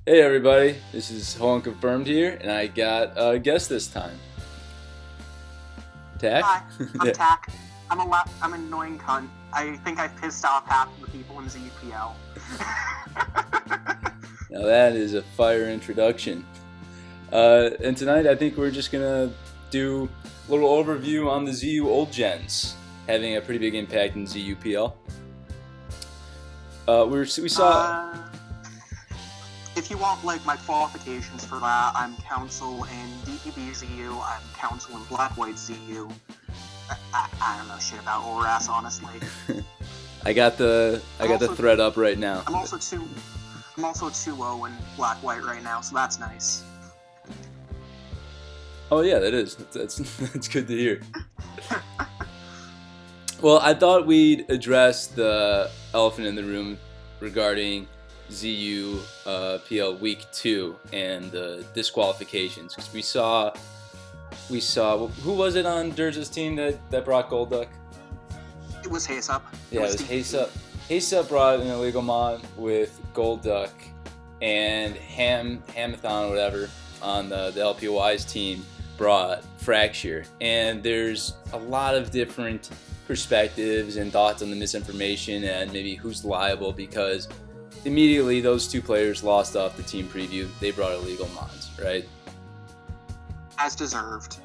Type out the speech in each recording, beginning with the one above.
Hey everybody, this is Ho Unconfirmed here, and I got a guest this time. Tack? Hi, I'm Tack. I'm an annoying cunt. I think I've pissed off half of the people in ZUPL. Now that is a fire introduction. And tonight I think we're just gonna do a little overview on the ZU old gens, having a pretty big impact in ZUPL. We saw. If you want like my qualifications for that, I'm counsel in DPB ZU. I'm counsel in Black White ZU. I don't know shit about ORAS, honestly. I got the thread up right now. I'm also 2-0 in Black White right now, so that's nice. Oh yeah, that is. That's good to hear. Well, I thought we'd address the elephant in the room regarding ZU PL Week 2 and the disqualifications, because we saw who was it on Durz's team that brought Gold Duck? It was Heysup. Yeah, it was Heysup. Heysup brought an illegal mod with Gold Duck, and Hamathon or whatever on the LPY's team brought Fracture. And there's a lot of different perspectives and thoughts on the misinformation and maybe who's liable, because immediately those two players lost off the team preview. They brought illegal mods, right? As deserved.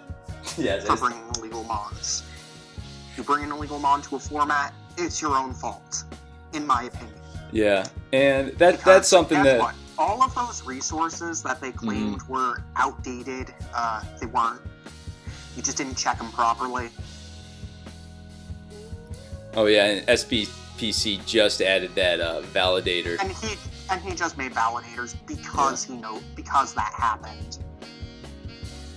Yes. For bringing illegal mods. You bring an illegal mod to a format, it's your own fault, in my opinion. Yeah, and that's something that... What? All of those resources that they claimed were outdated, they weren't. You just didn't check them properly. Oh yeah, and SBPC just added that validator. And he just made validators because that happened.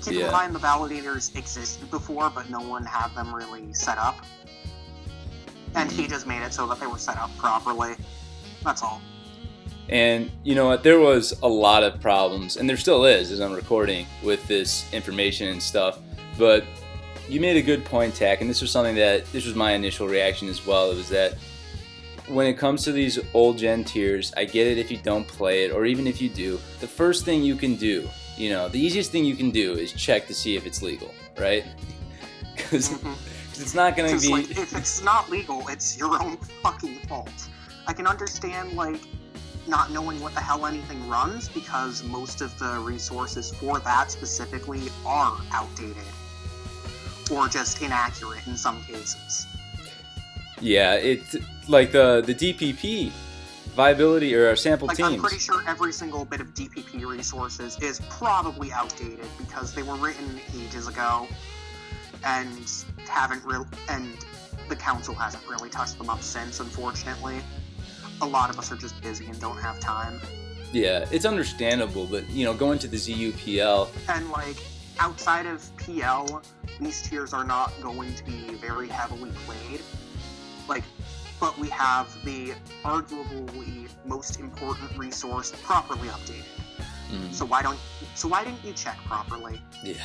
Keep in mind the validators existed before, but no one had them really set up. And he just made it so that they were set up properly. That's all. And you know what? There was a lot of problems, and there still is as I'm recording, with this information and stuff. But you made a good point, Tack, and this was my initial reaction as well. It was that when it comes to these old gen tiers, I get it if you don't play it, or even if you do, the first thing you can do, the easiest thing you can do is check to see if it's legal, right? Because it's not going to be... Like, if it's not legal, it's your own fucking fault. I can understand, not knowing what the hell anything runs, because most of the resources for that specifically are outdated. Or just inaccurate in some cases. Yeah, it's like the DPP viability or sample teams. I'm pretty sure every single bit of DPP resources is probably outdated because they were written ages ago and the council hasn't really touched them up since, unfortunately. A lot of us are just busy and don't have time. Yeah, it's understandable, but going to the ZUPL and outside of PL, these tiers are not going to be very heavily played. But we have the arguably most important resource properly updated. So why didn't you check properly? Yeah.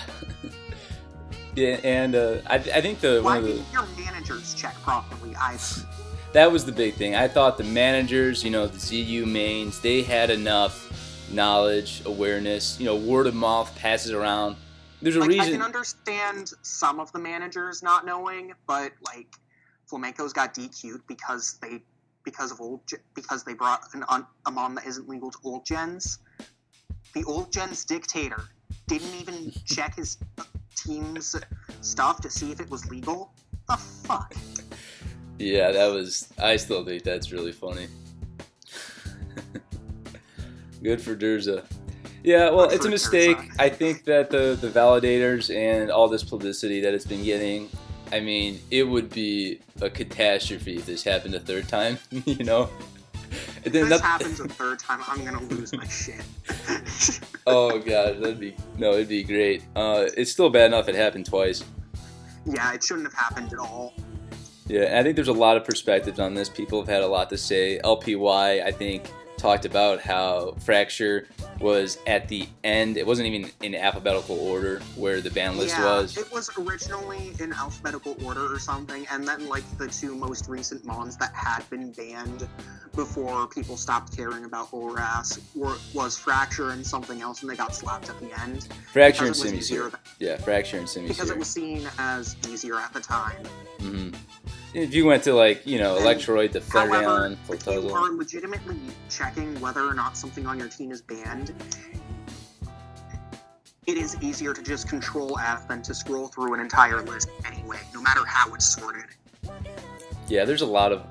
Yeah, and I think why didn't your managers check properly either? That was the big thing. I thought the managers, the ZU mains, they had enough knowledge, awareness. Word of mouth passes around. There's a reason. I can understand some of the managers not knowing, but Flamenco's got DQ'd because they brought a mod that isn't legal to old gens. The old gens dictator didn't even check his team's stuff to see if it was legal. The fuck? Yeah, I still think that's really funny. Good for Durza. Yeah, well, it's a mistake. I think that the validators and all this publicity that it's been getting, I mean, it would be a catastrophe if this happened a third time, If this happens a third time, I'm gonna lose my shit. Oh god, it'd be great. It's still bad enough it happened twice. Yeah, it shouldn't have happened at all. Yeah, and I think there's a lot of perspectives on this. People have had a lot to say. LPY, I think, talked about how Fracture was at the end. It wasn't even in alphabetical order where the ban list was. It was originally in alphabetical order or something, and then like the two most recent mons that had been banned before people stopped caring about ORAS was Fracture and something else, and they got slapped at the end. Fracture and Simisear. Fracture and Simisear. Because it was seen as easier at the time. Mm-hmm. If you went to Electroid, the Flareon, if you are legitimately checking whether or not something on your team is banned, it is easier to just Control F than to scroll through an entire list anyway, no matter how it's sorted. Yeah, there's a lot of...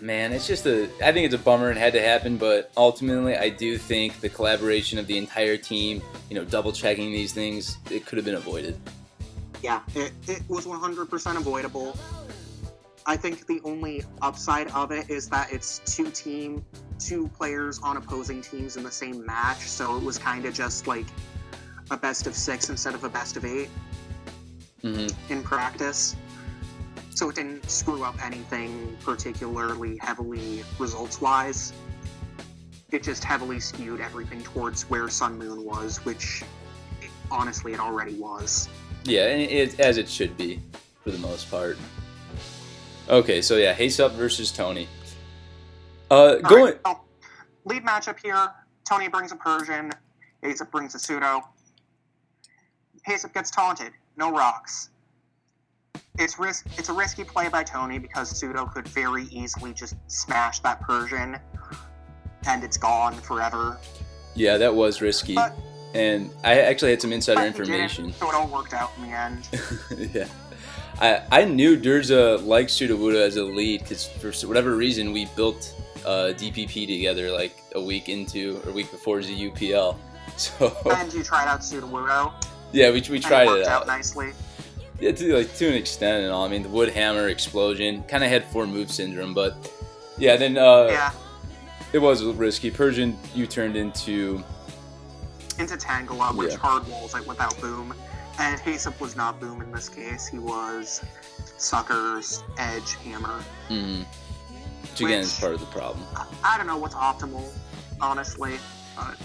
Man, it's just I think it's a bummer it had to happen, but ultimately I do think the collaboration of the entire team, double checking these things, it could have been avoided. Yeah, it was 100% avoidable. I think the only upside of it is that it's two players on opposing teams in the same match, so it was kind of just like a best of 6 instead of a best of 8 in practice. So it didn't screw up anything particularly heavily results-wise. It just heavily skewed everything towards where Sun Moon was, which honestly it already was. Yeah, and as it should be for the most part. Okay, so yeah, Heysup versus Tony. Lead matchup here. Tony brings a Persian. Heysup brings a pseudo. Heysup gets taunted. No rocks. It's a risky play by Tony because pseudo could very easily just smash that Persian, and it's gone forever. Yeah, that was risky. And I actually had some insider information. So it all worked out in the end. Yeah. I knew Durza liked Sudowoodo as a lead because for whatever reason we built DPP together like a week before ZUPL. So. And you tried out Sudowoodo. Yeah, we tried it out. Worked out nicely. Yeah, to an extent and all. I mean, the Wood Hammer explosion kind of had 4 move syndrome, but yeah, then it was risky. Persian, you turned into Tangela, which hard walls it without boom. And Heysup was not boom in this case. He was Sucker's Edge Hammer. Mm-hmm. Which again is part of the problem. I don't know what's optimal, honestly. But...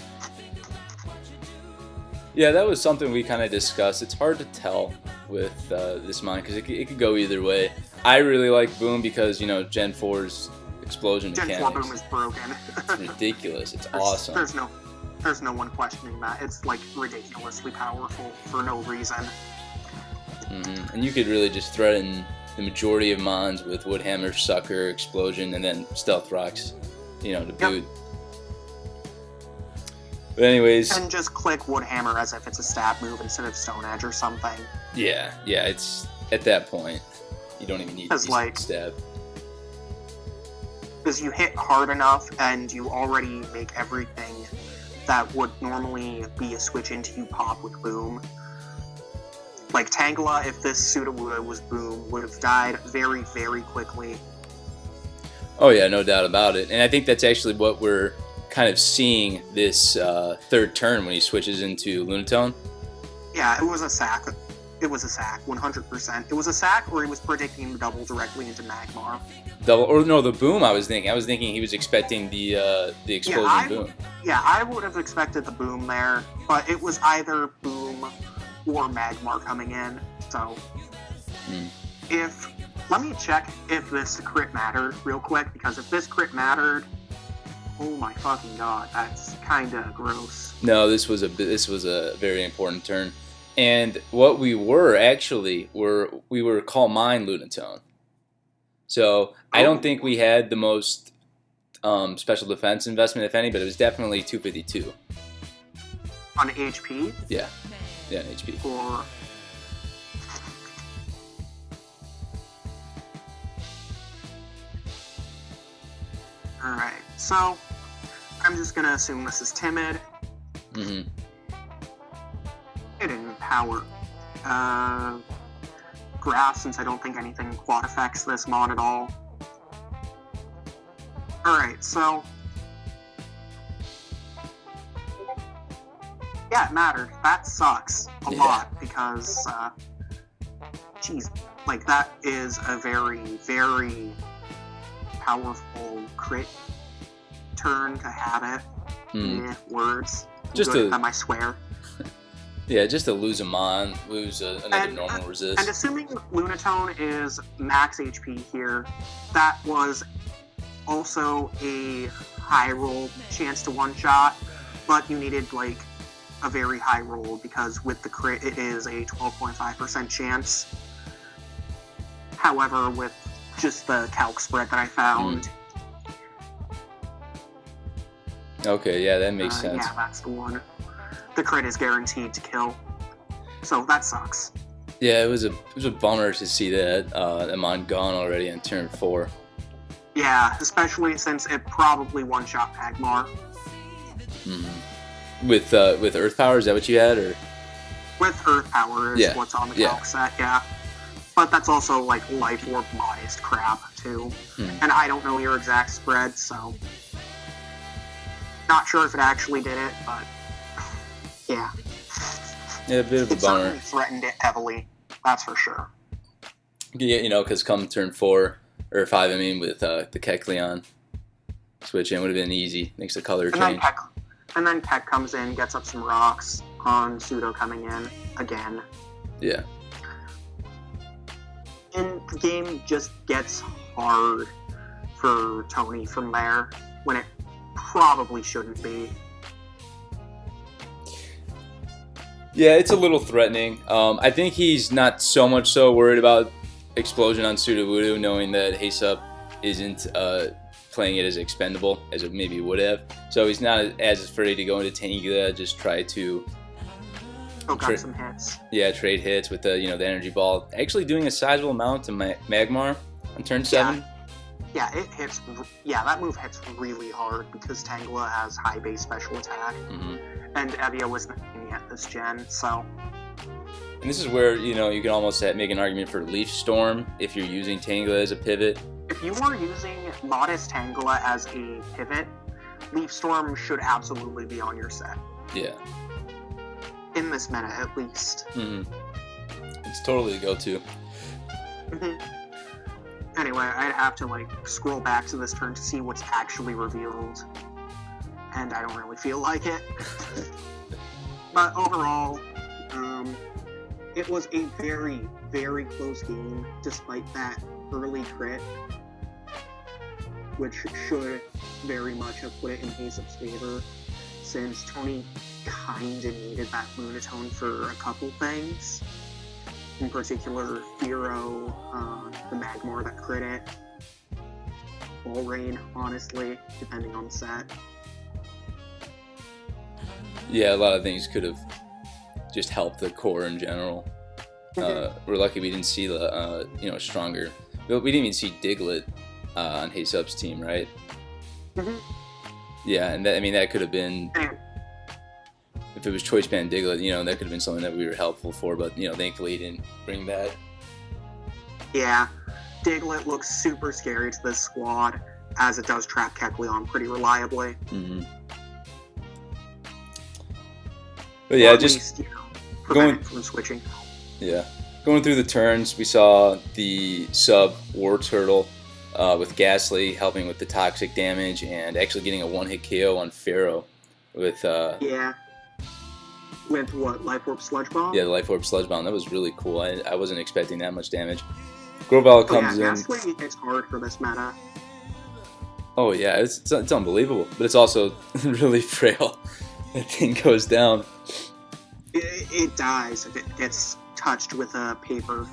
Yeah, that was something we kind of discussed. It's hard to tell with this mon because it could go either way. I really like boom because, Gen 4's explosion mechanics. Gen 4 boom is broken. It's ridiculous. It's awesome. There's no one questioning that. It's like ridiculously powerful for no reason. Mm-hmm. And you could really just threaten the majority of mons with Woodhammer, Sucker, Explosion, and then Stealth Rocks, to boot. But anyways... And just click Woodhammer as if it's a stab move instead of Stone Edge or something. Yeah, it's at that point, you don't even need to stab. Because you hit hard enough and you already make everything that would normally be a switch into you pop with boom. Like Tangela, if this Sudowoodo was boom, would have died very, very quickly. Oh yeah, no doubt about it. And I think that's actually what we're kind of seeing this third turn when he switches into Lunatone. Yeah, it was a sack. It was a sack, 100%. It was a sack, or he was predicting the double directly into Magmar. Double, or no, the boom. I was thinking he was expecting the explosion boom. Yeah, I would have expected the boom there, but it was either boom or Magmar coming in. So, let me check if this crit mattered real quick, because if this crit mattered, oh my fucking god, that's kind of gross. No, this was a very important turn. And what we were actually we were Call Mine Lunatone. So I don't think we had the most special defense investment, if any, but it was definitely 252. On HP? Yeah, on HP. Or... Alright, so I'm just gonna assume this is timid. Mm-hmm. Hidden power. Graph, since I don't think anything quad affects this mod at all. Alright, so... Yeah, it mattered. That sucks a lot, because, geez, like, that is a very, very powerful crit turn to have it. Words. Just good at them, I swear. Yeah, just to lose him on, lose another normal resist. And assuming Lunatone is max HP here, that was also a high roll chance to one-shot, but you needed, like, a very high roll, because with the crit, it is a 12.5% chance. However, with just the calc spread that I found... Okay, yeah, that makes sense. Yeah, that's the one. The crit is guaranteed to kill, so that sucks. Yeah, it was a bummer to see that Amon gone already on turn 4. Yeah, especially since it probably one-shot Magmar. With Earth Power, is that what you had, or? With Earth Power is what's on the calc set, yeah. But that's also like Life Orb modest crap too, and I don't know your exact spread, so not sure if it actually did it, but. Yeah. Yeah, a bit of a bummer. It certainly threatened it heavily, that's for sure. Yeah, you know, because come turn 4, or 5, I mean, with the Kecleon switch in, would have been easy. Makes the color change. And then Keck comes in, gets up some rocks on Pseudo coming in again. Yeah. And the game just gets hard for Tony from there, when it probably shouldn't be. Yeah, it's a little threatening. I think he's not so much so worried about Explosion on Sudowoodo, knowing that Heysup isn't playing it as expendable as it maybe would have. So he's not as afraid to go into Tangela, just try to got some hits. Yeah, trade hits with the the energy ball. Actually doing a sizable amount to Magmar on turn 7. Yeah, it hits. Yeah, that move hits really hard because Tangela has high base special attack, and Evia wasn't at this gen, so. And this is where you can almost make an argument for Leaf Storm if you're using Tangela as a pivot. If you are using Modest Tangela as a pivot, Leaf Storm should absolutely be on your set. Yeah. In this meta, at least. It's totally a go-to. Anyway, I'd have to scroll back to this turn to see what's actually revealed, and I don't really feel like it. But overall, it was a very, very close game, despite that early crit, which should very much have put it in Heysup's favor, since Tony kinda needed that Lunatone for a couple things. In particular, Fearow, the Magmar that crit it, Ball Rain, honestly, depending on the set. Yeah, a lot of things could have just helped the core in general. We're lucky we didn't see the stronger. We didn't even see Diglett on Heysup's team, right? Yeah, and that could have been. If it was Choice Band Diglett, that could have been something that we were helpful for, but, thankfully he didn't bring that. Yeah, Diglett looks super scary to this squad, as it does trap Kecleon pretty reliably. But yeah, or at just least, prevent it from switching. Yeah, going through the turns, we saw the sub War Turtle with Ghastly helping with the toxic damage and actually getting a one-hit KO on Fearow with With what, Life Orb Sludge Bomb? Yeah, the Life Orb Sludge Bomb. That was really cool. I wasn't expecting that much damage. Grovyle comes in. Ghastly hits hard for this meta. Oh yeah, it's unbelievable, but it's also really frail. That thing goes down. It dies if it gets touched with a paper.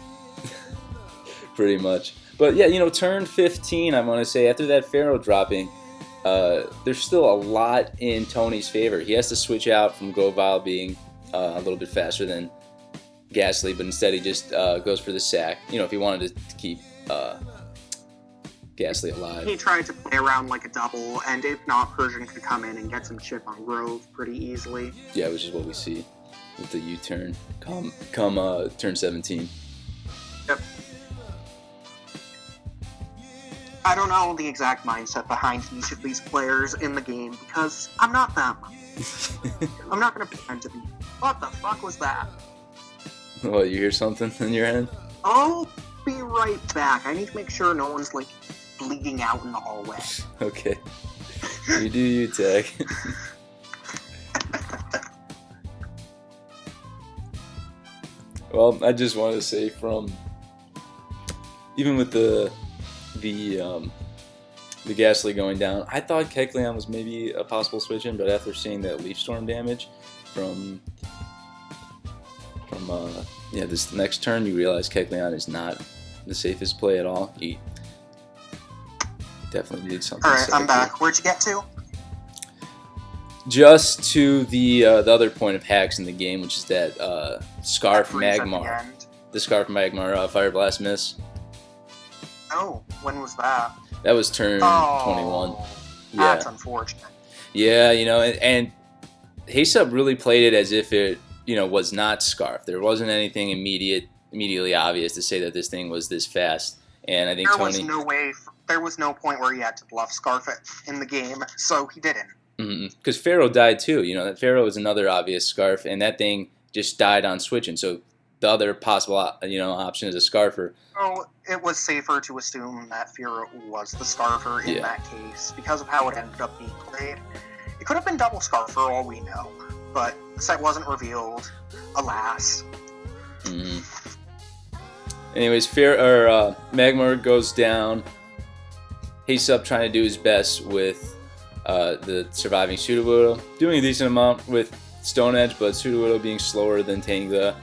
Pretty much. But yeah, turn 15, I want to say, after that Fearow dropping, there's still a lot in Tony's favor. He has to switch out from Grovyle being a little bit faster than Ghastly, but instead he just goes for the sack. If he wanted to keep Ghastly alive. He tried to play around like a double, and if not, Persian could come in and get some chip on Grove pretty easily. Yeah, which is what we see with the U-turn come turn 17. Yep. I don't know the exact mindset behind each of these players in the game, because I'm not them. I'm not going to pretend to be. What the fuck was that? What, you hear something in your head? I'll be right back. I need to make sure no one's, bleeding out in the hallway. Okay. You do you, Tack. Well, I just wanted to say even with the Ghastly going down, I thought Kecleon was maybe a possible switch in, but after seeing that Leaf Storm damage from this next turn, you realize Kecleon is not the safest play at all. He definitely needs something. All right, I'm back. Where'd you get to? Just to the other point of hacks in the game, which is that Scarf Magmar. The Scarf Magmar Fire Blast miss. Oh, when was that? That was turn 21. Yeah. That's unfortunate. Yeah, and Heysup really played it as if it, was not Scarf. There wasn't anything immediately obvious to say that this thing was this fast. And I think there was no point where he had to bluff Scarf it in the game, so he didn't. Because Pharaoh died too. That Pharaoh is another obvious Scarf, and that thing just died on switching. So the other possible, option is a Scarfer. Oh, it was safer to assume that Pharaoh was the Scarfer in that case because of how it ended up being played. It could have been double Scarf for all we know, but the set wasn't revealed, alas. Anyways, Magmar goes down. Heysup trying to do his best with the surviving Sudowoodo, doing a decent amount with Stone Edge, but Sudowoodo being slower than Tangela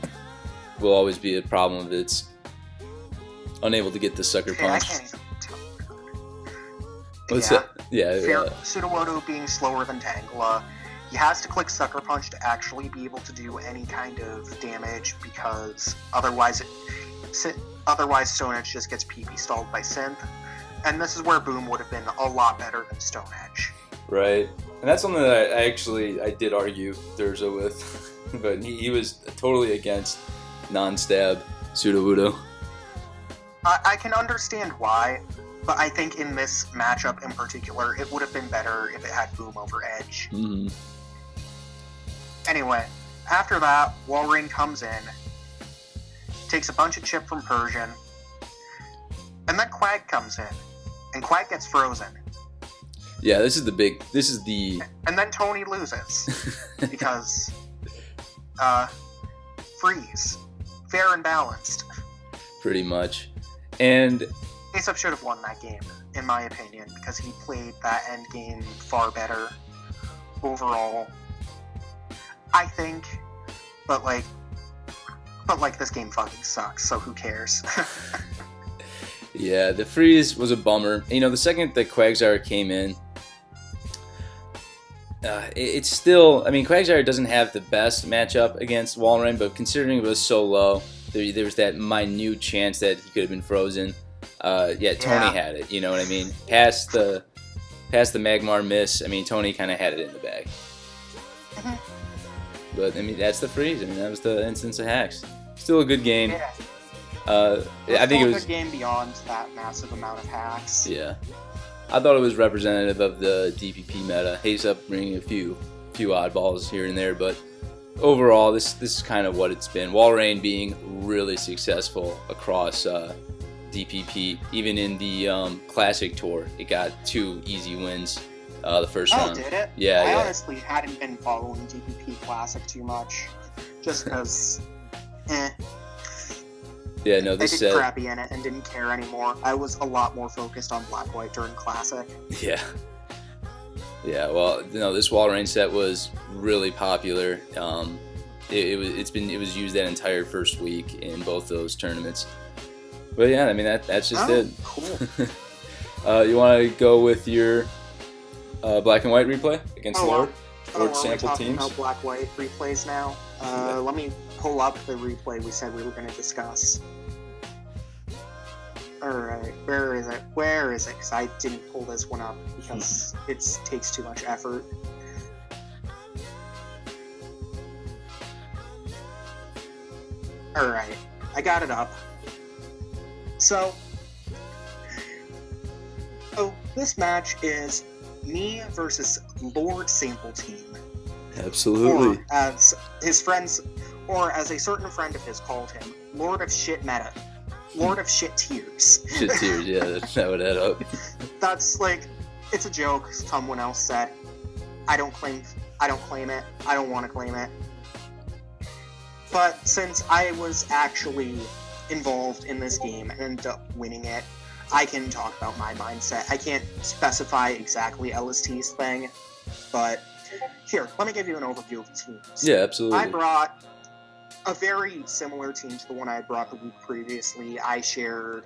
will always be a problem if it's unable to get the Sucker Punch. I can't even tell. What's that? Yeah. Sudowoodo being slower than Tangela, he has to click Sucker Punch to actually be able to do any kind of damage, because otherwise Stone Edge just gets PP stalled by Synth. And this is where Boom would have been a lot better than Stone Edge. Right. And that's something that I did argue Durza with. But he was totally against non-stab Sudowoodo. I can understand why, but I think in this matchup in particular, it would have been better if it had Boom over Edge. Mm-hmm. Anyway, after that, Walrein comes in, takes a bunch of chip from Persian, and then Quag comes in, and Quag gets frozen. Yeah, this is the... And then Tony loses, because, freeze. Fair and balanced. Pretty much. And... Heysup should have won that game, in my opinion, because he played that end game far better overall, I think. But this game fucking sucks, so who cares? Yeah, the freeze was a bummer. The second that Quagsire came in, it's still... Quagsire doesn't have the best matchup against Walrein, but considering it was so low, there was that minute chance that he could have been frozen. Tony had it, you know what I mean? Past the Magmar miss, Tony kind of had it in the bag. Mm-hmm. But, that's the freeze. That was the instance of hacks. Still a good game. Yeah. I think it was a good game beyond that massive amount of hacks. Yeah. I thought it was representative of the DPP meta. Heysup bringing a few oddballs here and there, but overall, this is kind of what it's been. Walrein being really successful across DPP. Even in the Classic Tour, it got 2 easy wins the first round. Oh, did it? Yeah, I honestly hadn't been following DPP Classic too much, just because, Yeah, no, this I did crappy in it and didn't care anymore. I was a lot more focused on Black-White during Classic. Yeah. Yeah, well, this Walrein set was really popular. It was used that entire first week in both those tournaments. But yeah, that's just it. Cool. You want to go with your Black and White replay against Lord sample teams? About Black-White replays now. Let me pull up the replay we said we were going to discuss. Alright, where is it? Because I didn't pull this one up because it takes too much effort. Alright, I got it up. So this match is me versus Lord Sample Team. Absolutely. Or as his friends, or as a certain friend of his called him, Lord of Shit Meta. Lord of Shit Tears. Shit Tears, yeah, that would add up. That's It's a joke, someone else said. I don't claim it. I don't want to claim it. But since I was actually involved in this game and ended up winning it, I can talk about my mindset. I can't specify exactly LST's thing, but here, let me give you an overview of the teams. Yeah, absolutely. I brought a very similar team to the one I had brought the week previously. I shared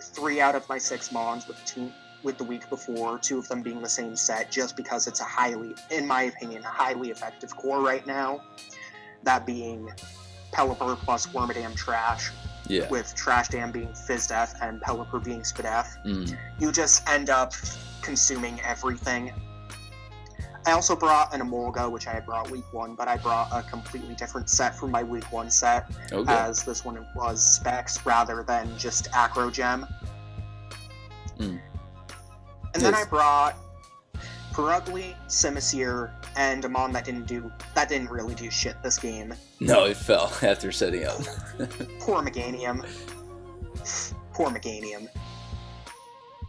3 out of my 6 mons with the week before, 2 of them being the same set, just because it's in my opinion, a highly effective core right now. That being Pelipper plus Wormadam Trash, with Trash Dam being Fizdef and Pelipper being Spidef. You just end up consuming everything. I also brought an Emolga, which I had brought week 1, but I brought a completely different set from my week 1 set, as this one was Specs rather than just Acro Gem. And then I brought Perugly, Simisear, and a mon that didn't really do shit this game. No, it fell after setting up. Poor Meganium. Poor Meganium.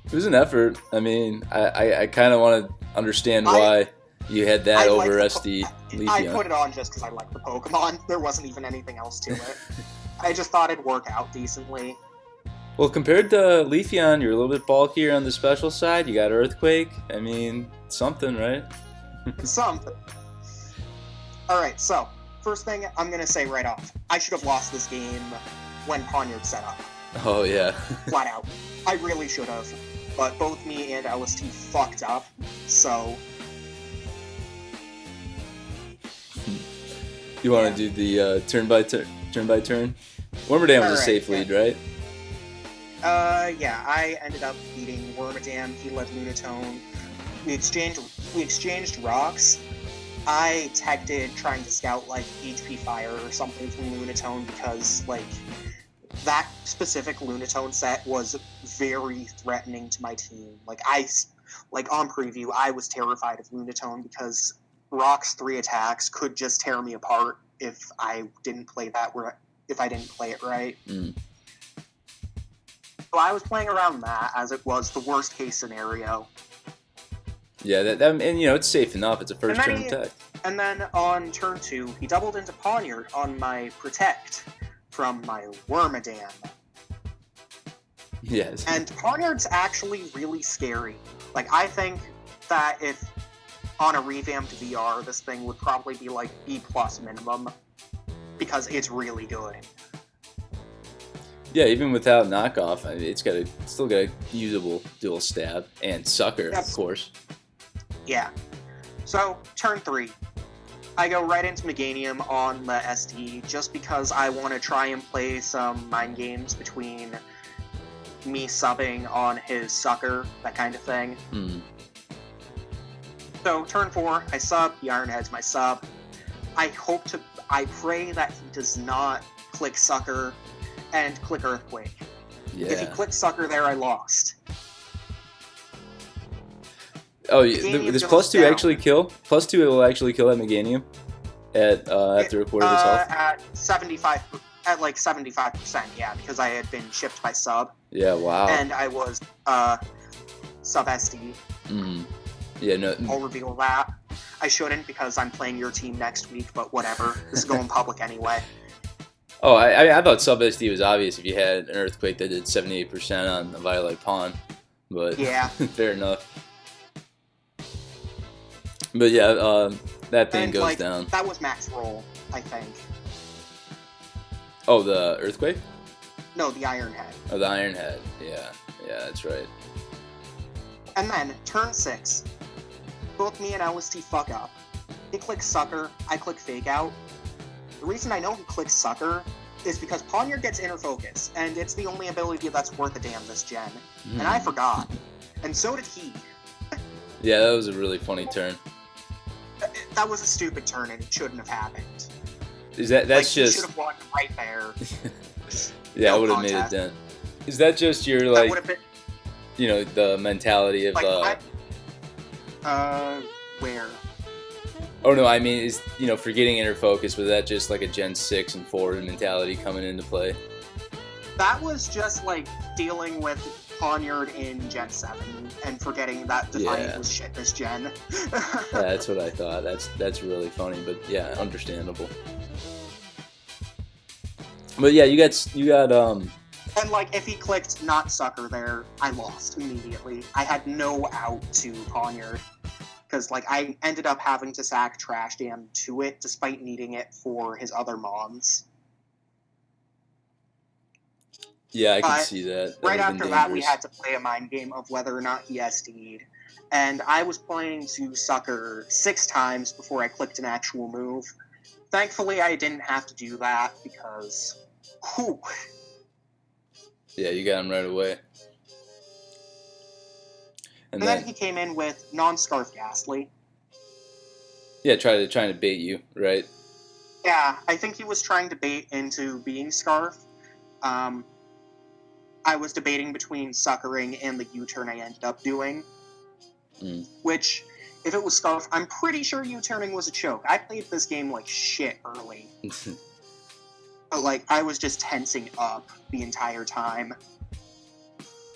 It was an effort. I mean, I kind of want to understand why you had that over SD Leafeon. I put it on just because I like the Pokemon. There wasn't even anything else to it. I just thought it'd work out decently. Well, compared to Leafeon, you're a little bit bulkier on the special side. You got Earthquake. I mean, something, right? Something. Alright, so, first thing I'm going to say right off. I should have lost this game when Poniard set up. Oh, yeah. Flat out. I really should have. But both me and LST fucked up, so... You want to do the turn by turn? Wormadam was a safe lead, right? Yeah, I ended up beating Wormadam. He led Lunatone. We exchanged rocks. I teched trying to scout, like, HP Fire or something from Lunatone because, like, that specific Lunatone set was very threatening to my team. Like, on preview, I was terrified of Lunatone because Rock's 3 attacks could just tear me apart if I didn't play it right. So I was playing around that as it was the worst case scenario. Yeah, and it's safe enough. It's a first turn attack. And then on turn 2, he doubled into Poniard on my Protect from my Wormadam. Yes. And Poniard's actually really scary. Like, I think that if on a revamped VR, this thing would probably be like B+ minimum, because it's really good. Yeah, even without knockoff, I mean, it's still got a usable dual stab and sucker, of course. Yeah. So, turn 3. I go right into Meganium on the SD just because I want to try and play some mind games between me subbing on his sucker, that kind of thing. So, turn 4, I sub, he Ironheads my sub. I pray that he does not click sucker and click Earthquake. Yeah. If he clicked sucker there, I lost. Oh, this +2 actually kill? +2 will actually kill that Meganium after a quarter of its health? At like 75%, yeah, because I had been shipped by sub. Yeah, wow. And I was sub SD. Yeah, no. I'll reveal that. I shouldn't because I'm playing your team next week, but whatever. This is going public anyway. Oh, I thought sub SD was obvious if you had an Earthquake that did 78% on a Violet Pawn, but yeah, fair enough. But yeah, that thing goes down. That was max roll, I think. Oh, the Earthquake? No, the Ironhead. Oh, the Ironhead. Yeah, that's right. And then, turn 6. Both me and LST fuck up. He clicks Sucker, I click Fake Out. The reason I know he clicks Sucker is because Poniard gets Inner Focus, and it's the only ability that's worth a damn this gen. And I forgot. And so did he. Yeah, that was a really funny turn. That was a stupid turn, and it shouldn't have happened. That's just... He should have walked right there. Yeah, I would have made it then. Is that just your, like, the mentality of, where? Oh, no, I mean, is, forgetting Inner Focus, was that just, like, a Gen 6 and forward mentality coming into play? That was just, like, dealing with Poniard in Gen 7 and forgetting that Defiant Yeah. was shit this gen. Yeah, that's what I thought. That's really funny, but yeah, understandable. But yeah, you got And like, if he clicked not sucker there, I lost immediately. I had no out to Poniard. Because like, I ended up having to sack Trash Dam to it, despite needing it for his other mons. yeah, I can But see that. right That would've after been that, we dangerous. had to play a mind game of whether or not he SD'd. And I was planning to sucker 6 times before I clicked an actual move. Thankfully, I didn't have to do that because, whew. Yeah, you got him right away. And then he came in with non-Scarf Ghastly. Yeah, trying to bait you, right? Yeah, I think he was trying to bait into being Scarf. I was debating between suckering and the U-turn I ended up doing. Which, if it was Scarf, I'm pretty sure U-turning was a choke. I played this game like shit early. But like, I was just tensing up the entire time.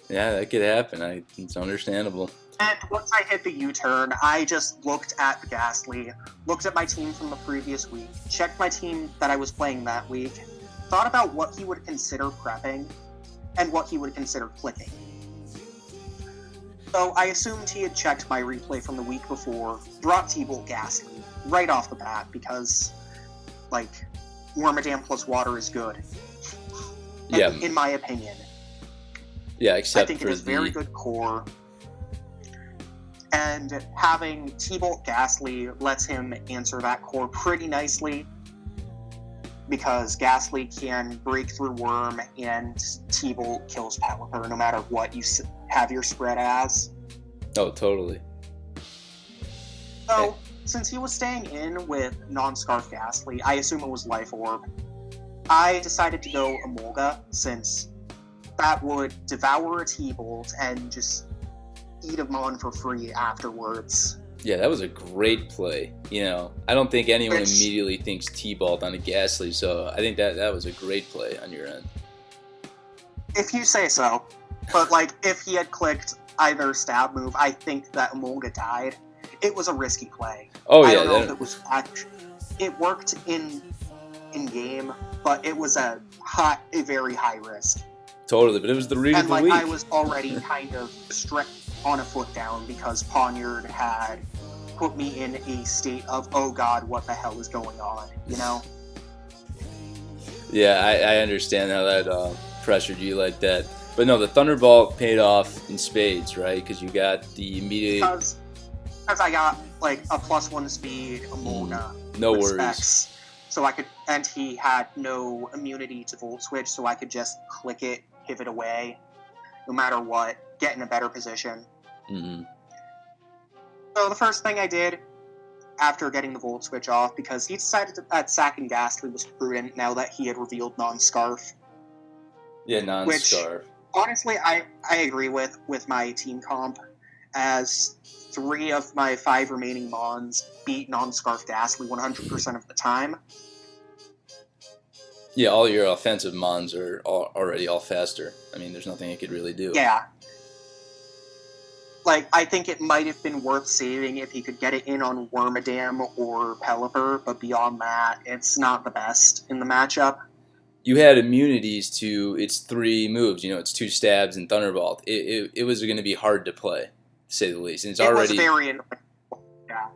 Yeah, that could happen. It's understandable. And once I hit the U-turn, I just looked at the Ghastly, looked at my team from the previous week, checked my team that I was playing that week, thought about what he would consider prepping, and what he would consider clicking. So I assumed he had checked my replay from the week before, brought T-Bolt Ghastly right off the bat, because, like, Wormadam plus water is good. Yeah. In my opinion. Yeah, except I think for it is very good core. And having T-Bolt Ghastly lets him answer that core pretty nicely, because Ghastly can break through Worm and T-Bolt kills Pelipper no matter what you have your spread as. Oh, totally. So, since he was staying in with non-Scarf Ghastly, I assume it was Life Orb, I decided to go Emolga, since that would devour a T-Bolt and just eat him on for free afterwards. Yeah, that was a great play. You know, I don't think anyone immediately thinks T-Bolt on a Ghastly, so I think that was a great play on your end. If you say so. But, like, if he had clicked either stab move, I think that Emolga died. It was a risky play. Oh, yeah. I don't know if it was... It worked in game, but it was a very high risk. Totally, but it was the read of the week. I was already kind of on a foot down because Poniard had put me in a state of, oh god, what the hell is going on, you know? Yeah, I understand how that pressured you like that. But no, the Thunderbolt paid off in spades, right? Because you got the immediate... Because I got, like, a +1 speed, Emolga. No with worries. Specs, so I could... And he had no immunity to Volt Switch, so I could just click it, pivot away, no matter what, get in a better position. Mm-hmm. So the first thing I did, after getting the Volt Switch off, because he decided that sacking Ghastly was prudent now that he had revealed non-Scarf. Yeah, non-Scarf. Which, honestly, I agree with my team comp, as 3 of my 5 remaining Mons beat non-Scarf Ghastly 100% of the time. Yeah, all your offensive Mons are already all faster. I mean, there's nothing it could really do. Yeah. Like, I think it might have been worth saving if he could get it in on Wormadam or Pelipper, but beyond that, it's not the best in the matchup. You had immunities to its 3 moves. You know, it's 2 stabs and Thunderbolt. It was going to be hard to play, to say the least. And it was very annoying. Yeah.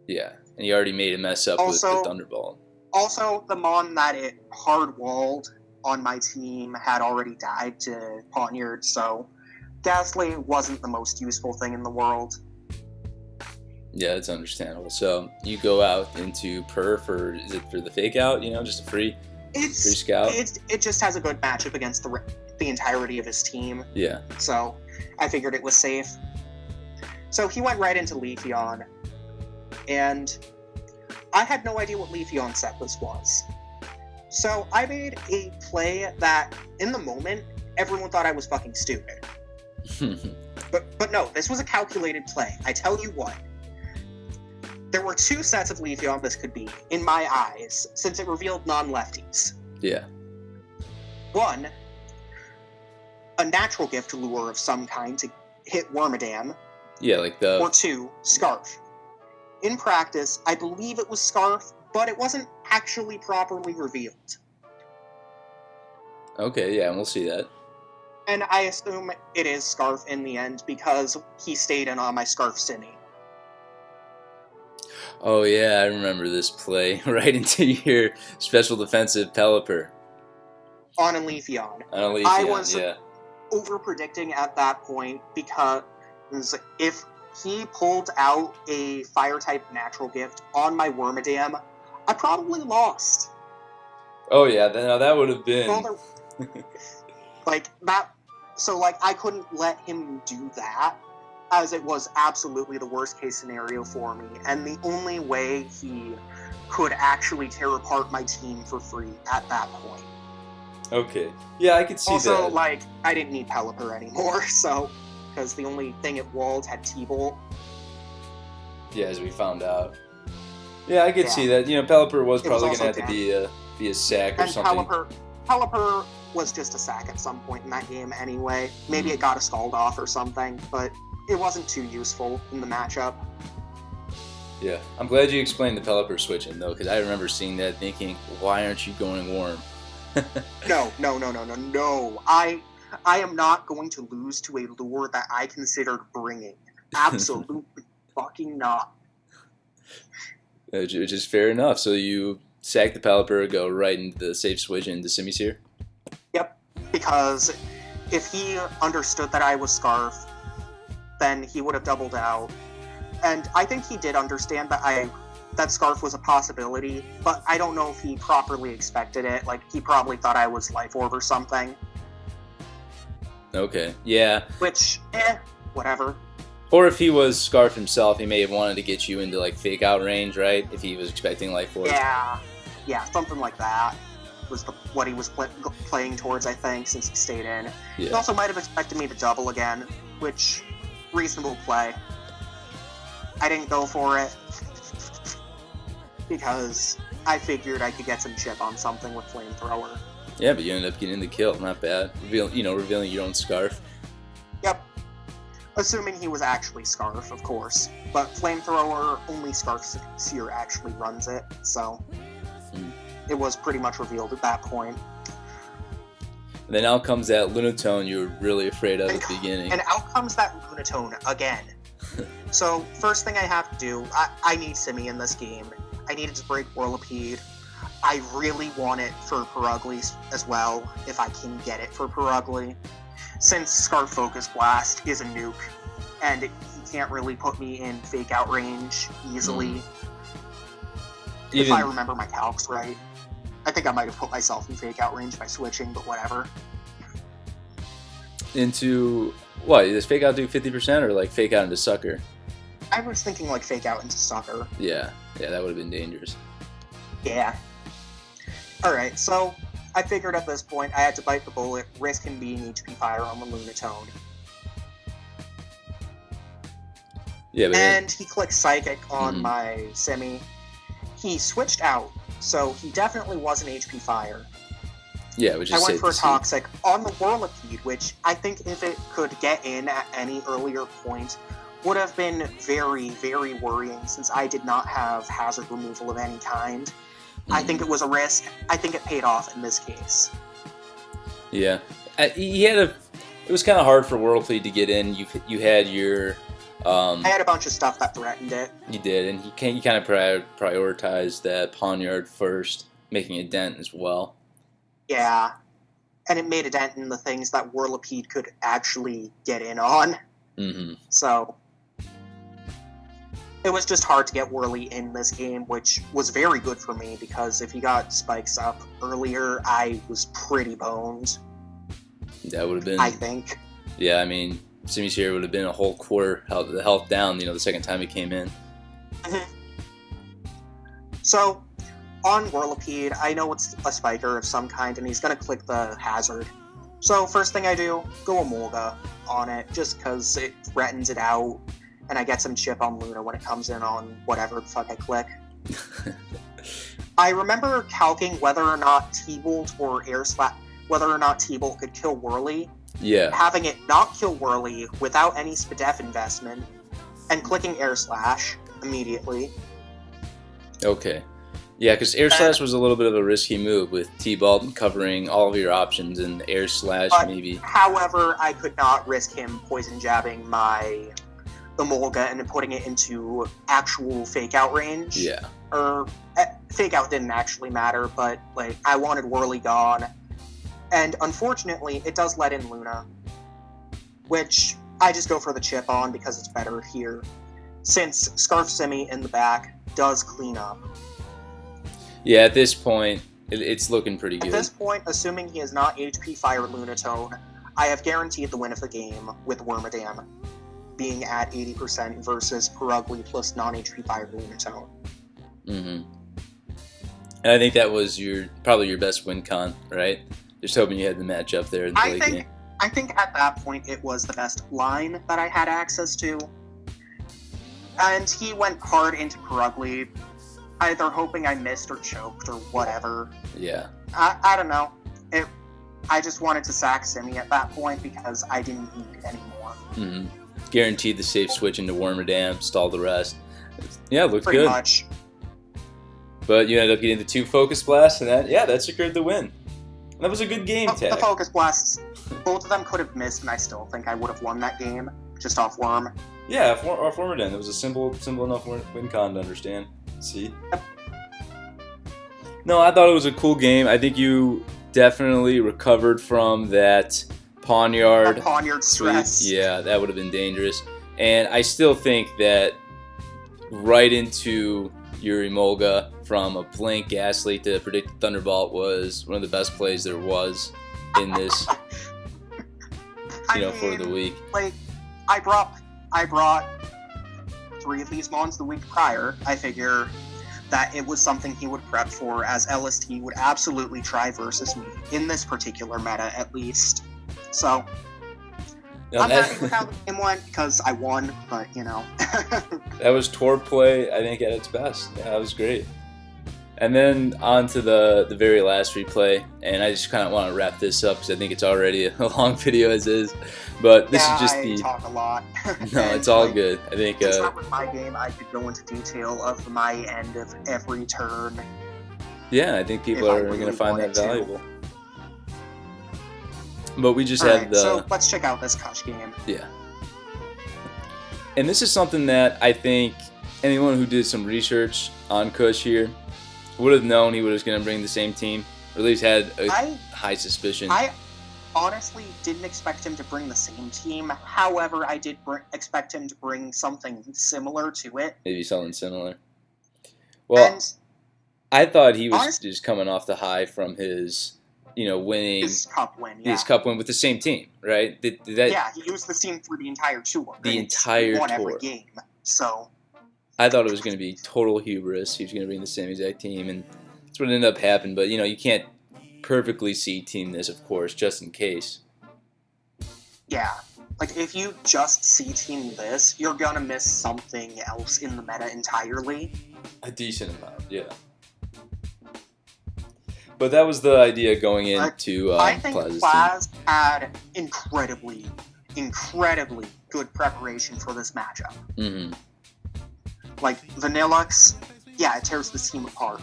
Yeah, and you already made a mess up with the Thunderbolt. Also, the Mon that it hard-walled on my team had already died to Poniard, so Ghastly wasn't the most useful thing in the world. Yeah, it's understandable. So you go out into Perf, or is it for the fake out? You know, just a free scout. It just has a good matchup against the entirety of his team. Yeah. So I figured it was safe. So he went right into Leafeon, and I had no idea what Leafeon set this was. So I made a play that, in the moment, everyone thought I was fucking stupid. But no, this was a calculated play. I tell you what. There were 2 sets of Leafeon this could be, in my eyes, since it revealed non-lefties. Yeah. 1, a natural gift lure of some kind to hit Wormadam. Yeah, like the... Or 2, Scarf. In practice, I believe it was Scarf, but it wasn't actually properly revealed. Okay, yeah, we'll see that. And I assume it is Scarf in the end because he stayed in on my Scarf Simi. Oh yeah, I remember this play right into your special defensive Pelipper. On a Leafeon. On a Leafeon, I was yeah. over-predicting at that point because if he pulled out a Fire-type natural gift on my Wormadam, I probably lost. Oh yeah, that would have been... like, that... So, like, I couldn't let him do that, as it was absolutely the worst-case scenario for me, and the only way he could actually tear apart my team for free at that point. Okay. Yeah, I could see that. Also, like, I didn't need Pelipper anymore, so... Because the only thing it walled had T-Bolt. Yeah, as we found out. Yeah, I could see that. You know, Pelipper was probably going to have to be a sack or something. Pelipper was just a sack at some point in that game anyway. Maybe it got a scald off or something, but it wasn't too useful in the matchup. Yeah, I'm glad you explained the Pelipper switching, though, because I remember seeing that thinking, why aren't you going Worm? No. I am not going to lose to a lure that I considered bringing. Absolutely fucking not. Which is fair enough. So you sack the Pelipper, go right into the safe switch into Simisear? Yep, because if he understood that I was Scarf, then he would have doubled out. And I think he did understand that Scarf was a possibility, but I don't know if he properly expected it. Like, he probably thought I was Life Orb or something. Okay, yeah. Which, whatever. Or if he was Scarf himself, he may have wanted to get you into, like, fake out range, right? If he was expecting Life Orb. Yeah, something like that was what he was playing towards, I think, since he stayed in. Yeah. He also might have expected me to double again, which, reasonable play. I didn't go for it because I figured I could get some chip on something with Flamethrower. Yeah, but you ended up getting the kill. Not bad. Revealing your own Scarf. Yep. Assuming he was actually Scarf, of course. But Flamethrower, only Scarf Seer actually runs it, so it was pretty much revealed at that point. And then out comes that Lunatone you were really afraid of at the beginning. And out comes that Lunatone again. So, first thing I have to do, I need Simi in this game. I needed to break Whirlipede. I really want it for Purugly as well, if I can get it for Purugly. Since Scarf Focus Blast is a nuke, and he can't really put me in fake out range easily. If I remember my calcs right. I think I might have put myself in fake out range by switching, but whatever. Into what? Does fake out do 50% or like fake out into Sucker? I was thinking like fake out into Sucker. Yeah, that would have been dangerous. Yeah. Alright, so I figured at this point I had to bite the bullet, risk him being HP Fire on the Lunatone. Yeah, and he clicked Psychic on my Simi. He switched out, so he definitely wasn't HP Fire. Yeah, which is I went for a Toxic on the Whirlipede, which I think if it could get in at any earlier point, would have been very, very worrying since I did not have hazard removal of any kind. I think it was a risk. I think it paid off in this case. Yeah. It was kind of hard for Whirlipede to get in. You had your... I had a bunch of stuff that threatened it. You did, and you kind of prioritized that Pawniard first, making a dent as well. Yeah. And it made a dent in the things that Whirlipede could actually get in on. Mm-hmm. So... it was just hard to get Whirly in this game, which was very good for me, because if he got Spikes up earlier, I was pretty boned. That would have been... I think. Yeah, I mean, Simisear would have been a whole quarter the health down, the second time he came in. So, on Whirlipede, I know it's a Spiker of some kind, and he's going to click the Hazard. So, first thing I do, go Emolga on it, just because it threatens it out. And I get some chip on Luna when it comes in on whatever the fuck I click. I remember calcing whether or not T-Bolt or Air Slap, whether or not T-Bolt could kill Whirly. Yeah. having it not kill Whirly without any SPDEF investment, and clicking Air Slash immediately. Okay. Yeah, because Air Slash was a little bit of a risky move with T-Balt covering all of your options and Air Slash maybe. However, I could not risk him poison jabbing my Emolga and putting it into actual fake out range. Yeah. Or fake out didn't actually matter, but like I wanted Whirly gone. And unfortunately, it does let in Luna, which I just go for the chip on because it's better here, since Scarf Simi in the back does clean up. Yeah, at this point, it's looking pretty good. At this point, assuming he is not HP Fire Lunatone, I have guaranteed the win of the game with Wormadam being at 80% versus Perugly plus non-HP Fire Lunatone. Mm-hmm. And I think that was probably your best win con, right? Just hoping you had the match up there in the late game. I think at that point it was the best line that I had access to. And he went hard into Perugly, either hoping I missed or choked or whatever. Yeah. I don't know. I just wanted to sack Simi at that point because I didn't need anymore. Mm-hmm. Guaranteed the safe switch into Wormadam, stall the rest. Yeah, it looked Pretty good. much. But you ended up getting the 2 Focus Blasts, and that secured the win. And that was a good game, Tack. The Focus Blasts, both of them could have missed, and I still think I would have won that game, just off Worm. Yeah, off Wormadam. It was a simple enough win con to understand. See? No, I thought it was a cool game. I think you definitely recovered from that Pawnyard. That Pawnyard stress. Yeah, that would have been dangerous. And I still think that right into your Emolga from a blank Ghastly to predict Thunderbolt was one of the best plays there was in this, for the week. Like, I brought 3 of these mons the week prior. I figure that it was something he would prep for, as LST would absolutely try versus me, in this particular meta at least. So, I'm happy with how the game went, because I won, but, That was tour play, I think, at its best. Yeah, that was great. And then on to the very last replay, and I just kind of want to wrap this up, because I think it's already a long video as is. But this is just I talk a lot. No, it's all good. I think... Since that was my game, I could go into detail of my end of every turn. Yeah, I think people are going to find that valuable. But we just had the... So let's check out this Kush game. Yeah. And this is something that I think anyone who did some research on Kush here would have known he was going to bring the same team, or at least had a high suspicion. I honestly didn't expect him to bring the same team. However, I did expect him to bring something similar to it. Maybe something similar. Well, I thought he was just coming off the high from his... winning his cup win, his cup win with the same team, right? Yeah, he used the team for the entire tour. The entire won tour. Every game. So I thought it was going to be total hubris. He was going to bring the same exact team, and that's what ended up happening. But you can't perfectly see team this, of course, just in case. Yeah, like if you just see team this, you're gonna miss something else in the meta entirely. A decent amount, yeah. But that was the idea going into I think Plas's Plas had incredibly good preparation for this matchup. Mm-hmm. Like, Vanillux, yeah, it tears the team apart.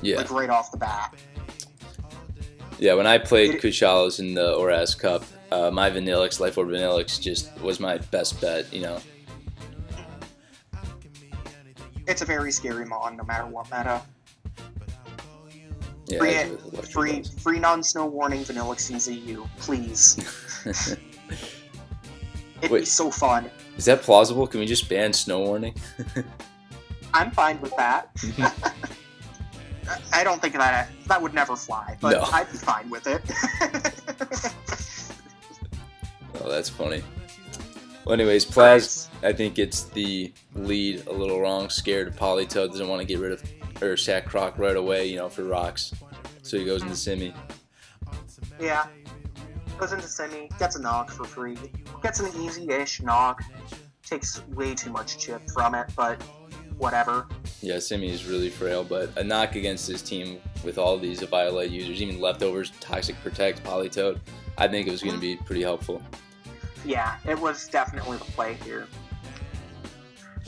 Yeah. Like, right off the bat. Yeah, when I played Kushalos in the Oras Cup, my Vanillux, Life Orb Vanillux, just was my best bet, It's a very scary mon, no matter what meta. Yeah, free non-snow warning Vanillux in ZU, please. It'd be so fun. Is that plausible? Can we just ban snow warning? I'm fine with that. I don't think that would never fly, but no. I'd be fine with it. Oh, that's funny. Well, anyways, Plas, I think gets the lead a little wrong. Scared of Politoed, doesn't want to get rid of or sack Croc right away, for rocks. So he goes into Simi. Yeah. Goes into Simi, gets a knock for free. Gets an easy-ish knock. Takes way too much chip from it, but whatever. Yeah, Simi is really frail, but a knock against this team with all these Violite users, even leftovers, Toxic Protect, Polytoad, I think it was going to be pretty helpful. Yeah, it was definitely the play here.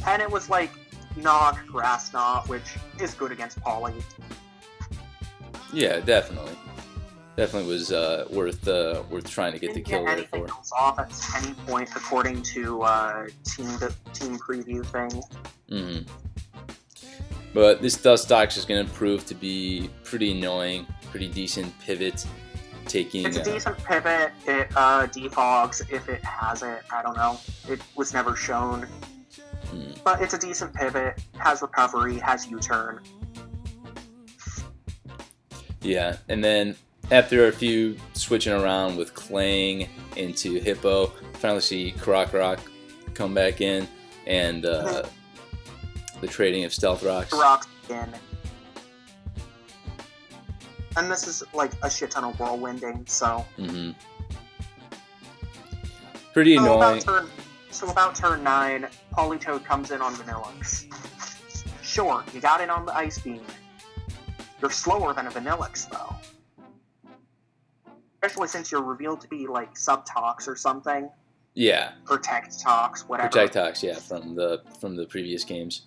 And it was like knock, grass knot, which is good against Poly. Yeah, definitely. Definitely was worth trying to get the kill there for. Anything else off at any point according to team preview thing. Mm-hmm. But this Dustox is going to prove to be pretty annoying, pretty decent pivot. It's a decent pivot. It defogs if it has it. I don't know. It was never shown. But it's a decent pivot. Has recovery. Has U-turn. Yeah, and then after a few switching around with Clang into Hippo, finally see Croc come back in, and the trading of Stealth Rocks. Rocks in. And this is like a shit ton of whirlwinding, so. Pretty annoying. About turn 9, Polytoad comes in on Vanillix. Sure, you got in on the Ice Beam. You're slower than a Vanillix, though. Especially since you're revealed to be like Subtox or something. Yeah. Protect Tox, whatever. Protect Tox, yeah, from the previous games.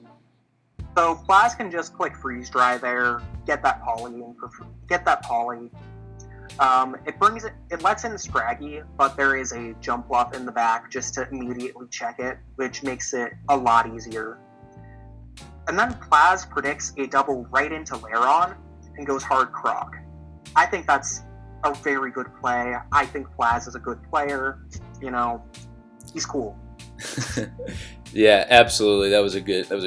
So Plas can just click Freeze Dry there, get that Poly. It lets in Scraggy, but there is a jump bluff in the back just to immediately check it, which makes it a lot easier. And then Plas predicts a double right into Lairon and goes hard Croc. I think that's a very good play. I think Plas is a good player. You know, he's cool. Yeah, absolutely. That was a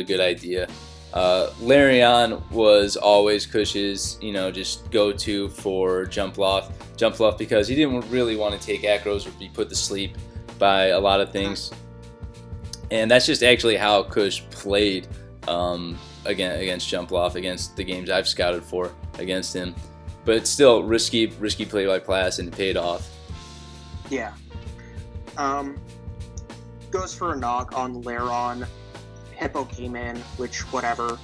good idea. Lairon was always Kush's, just go-to for jump bluff because he didn't really want to take acros or be put to sleep by a lot of things, and that's just actually how Kush played against jump bluff against the games I've scouted for against him. But it's still risky play by Plas, and it paid off. Yeah. Goes for a knock on Lairon. Hippo came in, which, whatever.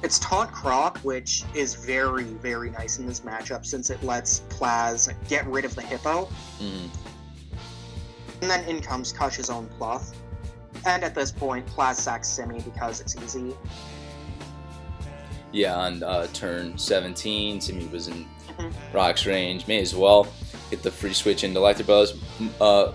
It's Taunt Croc, which is very, very nice in this matchup since it lets Plas get rid of the Hippo. And then in comes Kush's own Pluff. And at this point, Plas sacks Simi because it's easy. Yeah, on turn 17, Simi was in Rock's range. May as well get the free switch into Electabuzz,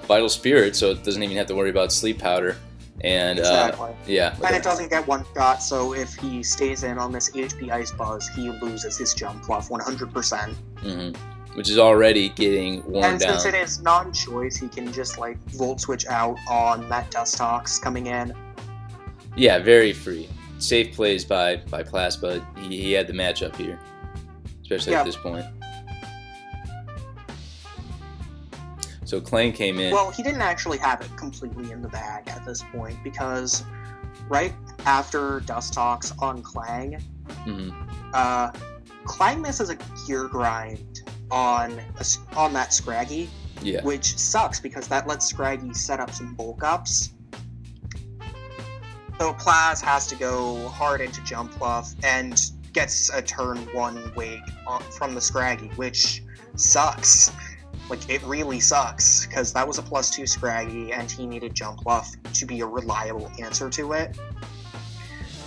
Vital Spirit, so it doesn't even have to worry about Sleep Powder. And exactly. Yeah. And it doesn't get one shot, so if he stays in on this HP Ice Buzz, he loses his jump bluff 100%. Which is already getting worn down. And since it is non-choice, he can just like Volt Switch out on that Dustox coming in. Yeah, very free. Safe plays by Plas, but he had the matchup here, especially at this point. So Clang came in. Well, he didn't actually have it completely in the bag at this point because right after Dustox on Clang, Clang misses a gear grind on that Scraggy, which sucks because that lets Scraggy set up some bulk ups. So Plas has to go hard into Jump Bluff and gets a turn 1 wake from the Scraggy, which sucks. Like, it really sucks, because that was a +2 Scraggy, and he needed Jump Bluff to be a reliable answer to it.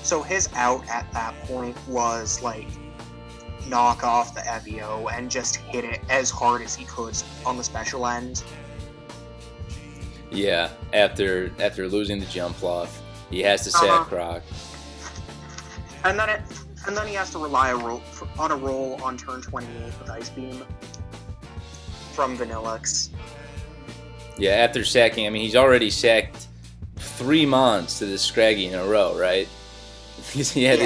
So his out at that point was, like, knock off the Evio and just hit it as hard as he could on the special end. Yeah, after losing the Jump Bluff, he has to sack Croc. And then he has to rely on a roll on turn 28 with Ice Beam from Vanillix. Yeah, after sacking, I mean, he's already sacked 3 Mons to the Scraggy in a row, right? Because it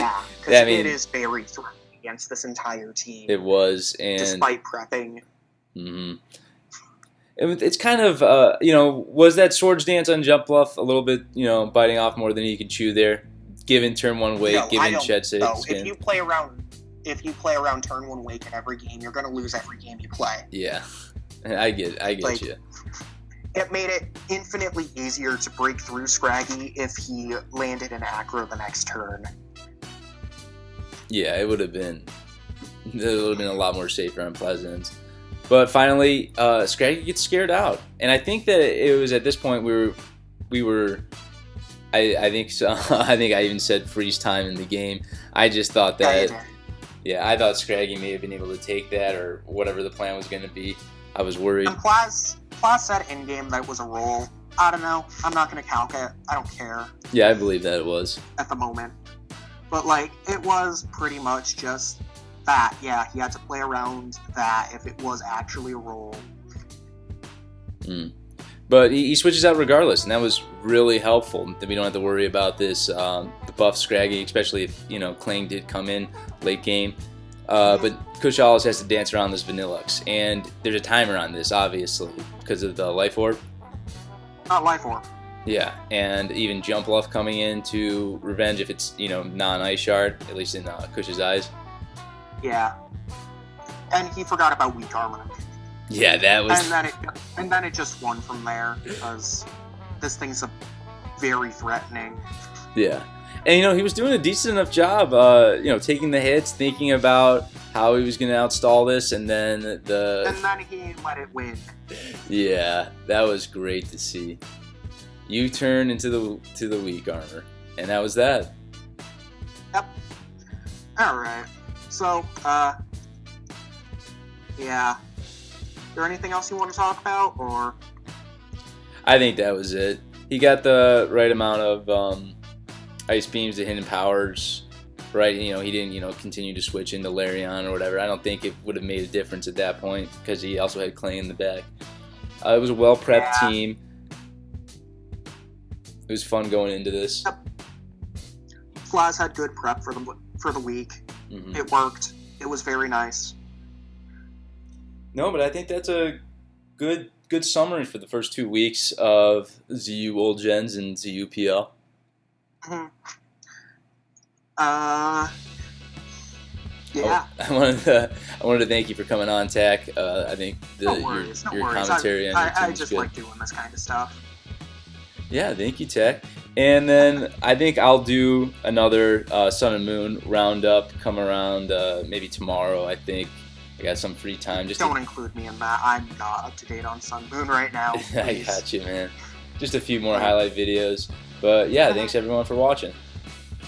is very threatening against this entire team. It was, and despite prepping. It's kind of, was that Swords Dance on Jump Bluff a little bit, biting off more than he could chew there? Given turn 1 wake, given Chet skin. If you play around turn 1 wake in every game, you're going to lose every game you play. Yeah, I get you. It made it infinitely easier to break through Scraggy if he landed an Acro the next turn. Yeah, it would have been a lot more safer on Pleasant. But finally, Scraggy gets scared out, and I think that it was at this point we were. I think so. I think I even said freeze time in the game. I just thought that. Yeah, I thought Scraggy may have been able to take that or whatever the plan was going to be. I was worried. And Plas said in game that it was a roll. I don't know. I'm not going to calc it. I don't care. Yeah, I believe that it was at the moment. But like, it was pretty much just that. Yeah, he had to play around that if it was actually a roll. But he switches out regardless, and that was really helpful. That we don't have to worry about this the buff Scraggy, especially if Kling did come in late game. But Kushalos has to dance around this Vanillux, and there's a timer on this, obviously, because of the Life Orb. Not Life Orb. Yeah, and even Jump Bluff coming in to revenge if it's non-Ice Shard, at least in Kush's eyes. Yeah, and he forgot about weak armor. Yeah, that was. And then it just won from there because this thing's very threatening. Yeah, and he was doing a decent enough job. Taking the hits, thinking about how he was going to outstall this, and then he let it win. Yeah, that was great to see. You turn into the weak armor, and that was that. Yep. All right. So, yeah. Is there anything else you want to talk about, or? I think that was it. He got the right amount of ice beams to hidden powers. Right, he didn't, continue to switch into Larion or whatever. I don't think it would have made a difference at that point because he also had Kling in the back. It was a well-prepped team. It was fun going into this. Yep. Plas had good prep for the week. Mm-hmm. It worked. It was very nice. No, but I think that's a good summary for the first 2 weeks of ZU Old Gens and ZUPL. Mm-hmm. Yeah. Oh, I wanted to thank you for coming on, Tack. I think your commentary I just like doing this kind of stuff. Yeah, thank you, Tack. And then I think I'll do another Sun and Moon roundup come around maybe tomorrow. I think I got some free time. Just don't include me in that. I'm not up to date on Sun Moon right now. I got you, man. Just a few more highlight videos. But yeah, thanks everyone for watching.